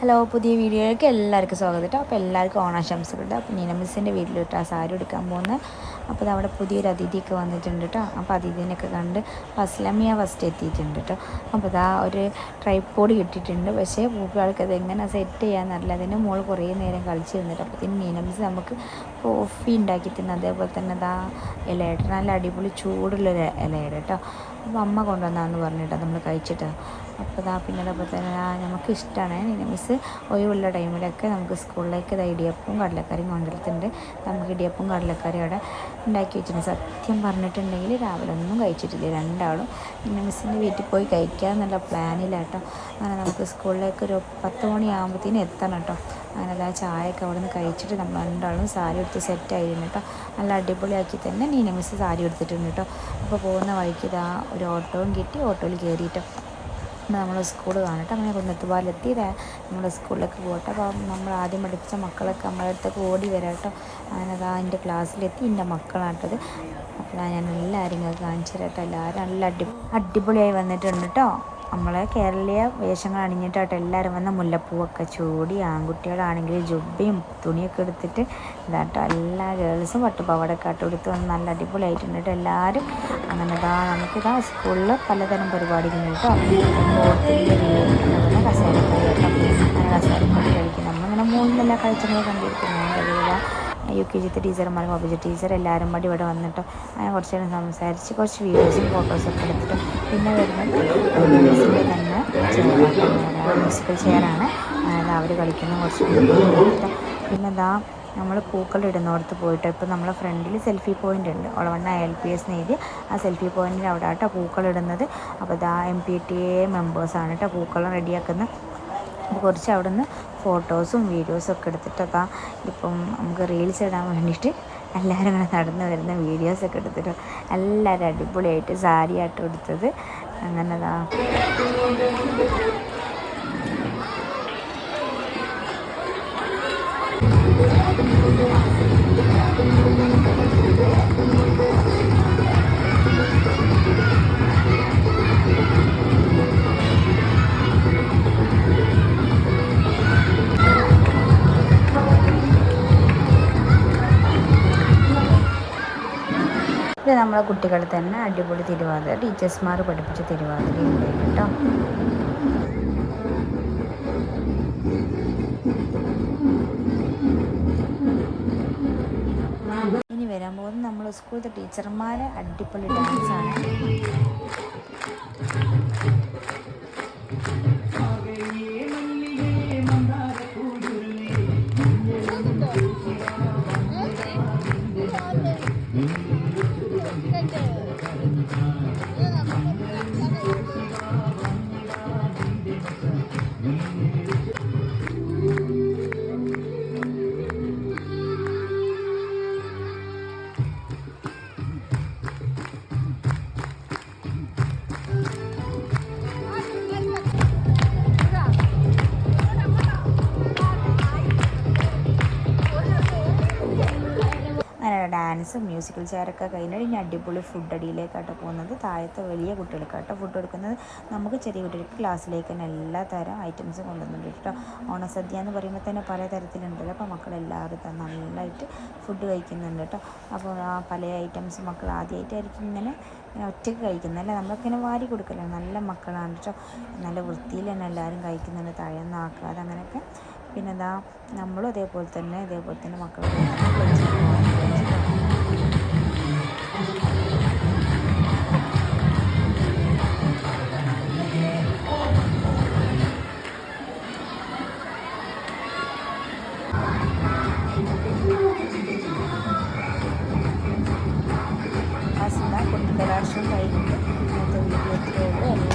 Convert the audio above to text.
Hello, പുതിയ വീഡിയോയിലേക്ക് എല്ലാവർക്കും സ്വാഗതം കേട്ടോ. അപ്പോൾ എല്ലാവർക്കും ഓണാശംസകളുണ്ട്. അപ്പോൾ നീന മിസ്സിൻ്റെ വീട്ടിലിട്ട് ആ സാരി എടുക്കാൻ പോകുന്നത്. അപ്പോൾ അവിടെ പുതിയൊരു അതിഥിയൊക്കെ വന്നിട്ടുണ്ട് കേട്ടോ. അപ്പോൾ അതിഥീനൊക്കെ കണ്ട് അസ്ലമിയ ഫസ്റ്റ് എത്തിയിട്ടുണ്ട് കേട്ടോ. അപ്പോൾ ഇതാ ഒരു ട്രൈപ്പോഡ് കിട്ടിയിട്ടുണ്ട്. പക്ഷേ പൂക്കൾക്ക് അത് എങ്ങനെ സെറ്റ് ചെയ്യാമെന്നറിയില്ല. അതിൻ്റെ മോൾ കുറേ നേരം കളിച്ച് നിന്നിട്ട് അപ്പോൾ നീന മിസ് നമുക്ക് കോഫി ഉണ്ടാക്കി തിന്ന്, അതേപോലെ തന്നെ ഇതാ ഇലയുടെ നല്ല അടിപൊളി ചൂടുള്ളൊരു ഇലയുടെ കേട്ടോ. അപ്പോൾ അമ്മ കൊണ്ടുവന്നാന്ന് പറഞ്ഞിട്ട് നമ്മൾ കഴിച്ചിട്ട്. അപ്പോൾ ഇതാ പിന്നെ അതേപോലെ തന്നെ നമുക്ക് ഇഷ്ടമാണ് നീന മിസ് ഒഴിവുള്ള ടൈമിലൊക്കെ നമുക്ക് സ്കൂളിലേക്ക് ഇടിയപ്പവും കടലക്കറിയും കൊണ്ടുവരുത്തുണ്ട്. നമുക്ക് ഇടിയപ്പവും കടലക്കറിയും അവിടെ ഉണ്ടാക്കി വെച്ചിട്ടുണ്ട്. സത്യം പറഞ്ഞിട്ടുണ്ടെങ്കിൽ രാവിലെ ഒന്നും കഴിച്ചിട്ടില്ല രണ്ടാളും. നീന മിസ്സിൻ്റെ വീട്ടിൽ പോയി കഴിക്കാമെന്നുള്ള പ്ലാനിലാട്ടോ. അങ്ങനെ നമുക്ക് സ്കൂളിലേക്ക് ഒരു 10 മണിയാകുമ്പോഴത്തേനും എത്തണം കേട്ടോ. അങ്ങനെ അതാ ചായയൊക്കെ അവിടെ നിന്ന് കഴിച്ചിട്ട് നമ്മൾ രണ്ടാളും സാരി എടുത്ത് സെറ്റായിരുന്നു കേട്ടോ. നല്ല അടിപൊളിയാക്കി തന്നെ നീന മിസ് സാരി എടുത്തിട്ടുണ്ട് കേട്ടോ. അപ്പോൾ പോകുന്ന വഴിക്ക് ഇതാ ഒരു ഓട്ടോയും കിട്ടി. ഓട്ടോയിൽ കയറിയിട്ട് നമ്മൾ സ്കൂൾ കാണട്ടെ. അങ്ങനെ കുന്നത്തുപാലെത്തി നമ്മുടെ സ്കൂളിലേക്ക് പോകട്ടെ. അപ്പോൾ നമ്മൾ ആദ്യം പഠിപ്പിച്ച മക്കളൊക്കെ നമ്മളെ അടുത്തൊക്കെ ഓടി വരാം കേട്ടോ. അങ്ങനെ അതാ എൻ്റെ ക്ലാസ്സിലെത്തി എൻ്റെ മക്കളാട്ടത്. അപ്പോൾ ഞാൻ എല്ലാവരും ഇങ്ങനെ കാണിച്ചു തരാം കേട്ടോ. എല്ലാവരും നല്ല അടിപൊളിയായി വന്നിട്ടുണ്ട് കേട്ടോ. നമ്മളെ കേരളീയ വേഷങ്ങൾ അണിഞ്ഞിട്ടാട്ടോ എല്ലാവരും വന്ന മുല്ലപ്പൂവൊക്കെ ചൂടി. ആൺകുട്ടികളാണെങ്കിൽ ജുബ്ബയും തുണിയൊക്കെ എടുത്തിട്ട് ഇതാട്ടോ എല്ലാ ഗേൾസും പട്ടുപാവാടൊക്കെ എടുത്ത് വന്ന് നല്ല അടിപൊളിയായിട്ടുണ്ട് കേട്ടോ എല്ലാവരും. അങ്ങനെ നമുക്കിതാ സ്കൂളിൽ പലതരം പരിപാടികൾ കേട്ടോ. ബോട്ടിൻ്റെ കസേരക്കളി കേട്ടോ. അങ്ങനെ കസേരക്കളി കളിക്കും. നമ്മളിങ്ങനെ മൂന്നിലെല്ലാം കളിച്ചങ്ങൾ കണ്ടിരിക്കുന്നത്. UKG ടീച്ചർമാരും OBG ടീച്ചർ എല്ലാവരും കൂടി ഇവിടെ വന്നിട്ടോ. അങ്ങനെ കുറച്ച് നേരം സംസാരിച്ച് കുറച്ച് വീഡിയോസും ഫോട്ടോസൊക്കെ എടുത്തിട്ട് പിന്നെ വരുന്നത് തന്നെ മ്യൂസിക്കൽ ചെയറാണ്. അതായത് അവർ കളിക്കുന്ന കുറച്ച് എടുത്തിട്ട് പിന്നെ നമ്മൾ പൂക്കളിടുന്നിടത്ത് പോയിട്ട് ഇപ്പോൾ നമ്മളെ ഫ്രണ്ടിൽ സെൽഫി പോയിൻ്റ് ഉണ്ട്. ഒളവണ്ണ LPS എഴുതി ആ സെൽഫി പോയിൻറ്റിൽ അവിടെ ആട്ടോ പൂക്കളിടുന്നത്. അപ്പോൾ MPTA മെമ്പേഴ്സാണ് കേട്ടോ പൂക്കളം റെഡിയാക്കുന്നത്. അപ്പോൾ കുറച്ച് അവിടെ നിന്ന് ഫോട്ടോസും വീഡിയോസും ഒക്കെ എടുത്തിട്ടൊക്കെ ഇപ്പം നമുക്ക് റീൽസ് ഇടാൻ വേണ്ടിയിട്ട് എല്ലാവരും ഇങ്ങനെ നടന്ന് വരുന്ന വീഡിയോസൊക്കെ എടുത്തിട്ട് എല്ലാവരും അടിപൊളിയായിട്ട് സാരി ആയിട്ട് എടുത്തത്. അങ്ങനെ ഇത് നമ്മളെ കുട്ടികൾ തന്നെ അടിപൊളി തിരുവാതിര ടീച്ചേഴ്സ്മാർ പഠിപ്പിച്ച തിരുവാതിരയുണ്ട് കേട്ടോ. ഇനി വരാൻ പോകുന്നത് നമ്മൾ സ്കൂളിലത്തെ ടീച്ചർമാരെ അടിപൊളി ഡാൻസാണ്. ഡാൻസും മ്യൂസിക്കൽ ചെയറൊക്കെ കഴിഞ്ഞാൽ ഇനി അടിപൊളി ഫുഡ് അടിയിലേക്കാട്ടോ പോകുന്നത്. താഴത്തെ വലിയ കുട്ടികൾക്കാട്ടോ ഫുഡ് കൊടുക്കുന്നത്. നമുക്ക് ചെറിയ കുട്ടികൾക്ക് ക്ലാസ്സിലേക്ക് തന്നെ എല്ലാ തരം ഐറ്റംസും കൊണ്ടുവന്നിട്ടുണ്ട് കേട്ടോ. ഓണസദ്യ എന്ന് പറയുമ്പോൾ തന്നെ പല തരത്തിലുണ്ടല്ലോ. അപ്പോൾ മക്കളെല്ലാവരും നല്ലതായിട്ട് ഫുഡ് കഴിക്കുന്നുണ്ട് കേട്ടോ. അപ്പോൾ പല ഐറ്റംസ് മക്കൾ ആദ്യമായിട്ടായിരിക്കും ഇങ്ങനെ ഒറ്റയ്ക്ക് കഴിക്കുന്നത്. അല്ല നമ്മളൊക്കെ വാരി കൊടുക്കല്ലോ. നല്ല മക്കളാണ് കേട്ടോ. നല്ല വൃത്തിയിൽ തന്നെ എല്ലാവരും കഴിക്കുന്നുണ്ട്, തഴന്നാക്കാതെ അങ്ങനെയൊക്കെ. പിന്നെ നമ്മളും അതേപോലെ തന്നെ മക്കൾ കുട്ടിക്കലാശം കഴിഞ്ഞിട്ട് ഇന്നത്തെ വീഡിയോ എത്രയുള്ളൂ.